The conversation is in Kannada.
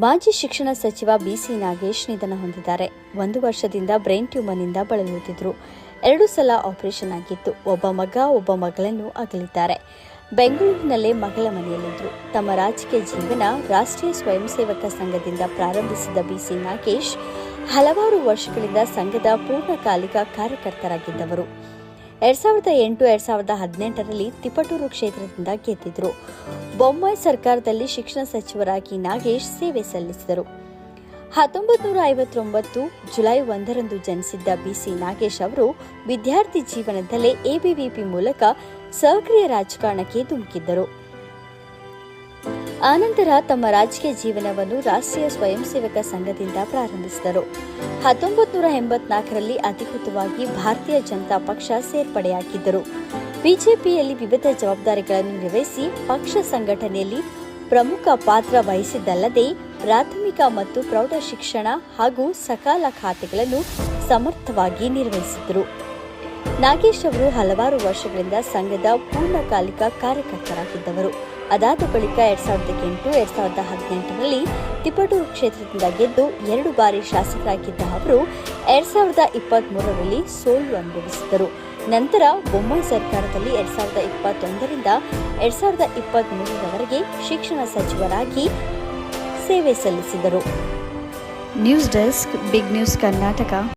ಮಾಜಿ ಶಿಕ್ಷಣ ಸಚಿವ ಬಿಸಿ ನಾಗೇಶ್ ನಿಧನ ಹೊಂದಿದ್ದಾರೆ. 1 ವರ್ಷದಿಂದ ಬ್ರೈನ್ ಟ್ಯೂಮರ್ನಿಂದ ಬಳಲುತ್ತಿದ್ದರು. 2 ಸಲ ಆಪರೇಷನ್ ಆಗಿತ್ತು. ಒಬ್ಬ ಮಗ, ಒಬ್ಬ ಮಗಳನ್ನು ಅಗಲಿದ್ದಾರೆ. ಬೆಂಗಳೂರಿನಲ್ಲೇ ಮಗಳ ಮನೆಯಲ್ಲಿದ್ದರು. ತಮ್ಮ ರಾಜಕೀಯ ಜೀವನ ರಾಷ್ಟ್ರೀಯ ಸ್ವಯಂ ಸೇವಕ ಸಂಘದಿಂದ ಪ್ರಾರಂಭಿಸಿದ ಬಿಸಿ ನಾಗೇಶ್ ಹಲವಾರು ವರ್ಷಗಳಿಂದ ಸಂಘದ ಪೂರ್ಣಕಾಲಿಕ ಕಾರ್ಯಕರ್ತರಾಗಿದ್ದವರು. 2008-2018ರಲ್ಲಿ ತಿಪಟೂರು ಕ್ಷೇತ್ರದಿಂದ ಗೆದ್ದಿದ್ದರು. ಬೊಮ್ಮಾಯಿ ಸರ್ಕಾರದಲ್ಲಿ ಶಿಕ್ಷಣ ಸಚಿವರಾಗಿ ನಾಗೇಶ್ ಸೇವೆ ಸಲ್ಲಿಸಿದರು. 1959 ಜುಲೈ 1ರಂದು ಜನಿಸಿದ್ದ ಬಿಸಿ ನಾಗೇಶ್ ಅವರು ವಿದ್ಯಾರ್ಥಿ ಜೀವನದಲ್ಲೇ ಎಬಿವಿಪಿ ಮೂಲಕ ಸಕ್ರಿಯ ರಾಜಕಾರಣಕ್ಕೆ ಧುಮುಕಿದ್ದರು. ಆನಂತರ ತಮ್ಮ ರಾಜಕೀಯ ಜೀವನವನ್ನು ರಾಷ್ಟ್ರೀಯ ಸ್ವಯಂ ಸೇವಕ ಸಂಘದಿಂದ ಪ್ರಾರಂಭಿಸಿದರು. 1984ರಲ್ಲಿ ಅಧಿಕೃತವಾಗಿ ಭಾರತೀಯ ಜನತಾ ಪಕ್ಷ ಸೇರ್ಪಡೆಯಾಗಿದ್ದರು. ಬಿಜೆಪಿಯಲ್ಲಿ ವಿವಿಧ ಜವಾಬ್ದಾರಿಗಳನ್ನು ನಿರ್ವಹಿಸಿ ಪಕ್ಷ ಸಂಘಟನೆಯಲ್ಲಿ ಪ್ರಮುಖ ಪಾತ್ರ ವಹಿಸಿದ್ದಲ್ಲದೆ ಪ್ರಾಥಮಿಕ ಮತ್ತು ಪ್ರೌಢ ಶಿಕ್ಷಣ ಹಾಗೂ ಸಕಾಲ ಖಾತೆಗಳನ್ನು ಸಮರ್ಥವಾಗಿ ನಿರ್ವಹಿಸಿದ್ದರು. ನಾಗೇಶ್ ಅವರು ಹಲವಾರು ವರ್ಷಗಳಿಂದ ಸಂಘದ ಪೂರ್ಣಕಾಲಿಕ ಕಾರ್ಯಕರ್ತರಾಗಿದ್ದವರು. ಅದಾದ ಬಳಿಕ 2008-2018ರಲ್ಲಿ ತಿಪಟೂರು ಕ್ಷೇತ್ರದಿಂದ ಗೆದ್ದು 2 ಬಾರಿ ಶಾಸಕರಾಗಿದ್ದ ಅವರು 2023ರಲ್ಲಿ ಸೋಲು ಅನುಭವಿಸಿದರು. ನಂತರ ಬೊಮ್ಮಾಯಿ ಸರ್ಕಾರದಲ್ಲಿ 2021ರಿಂದ 2023ರವರೆಗೆ ಶಿಕ್ಷಣ ಸಚಿವರಾಗಿ ಸೇವೆ ಸಲ್ಲಿಸಿದರು. News desk, big news Karnataka.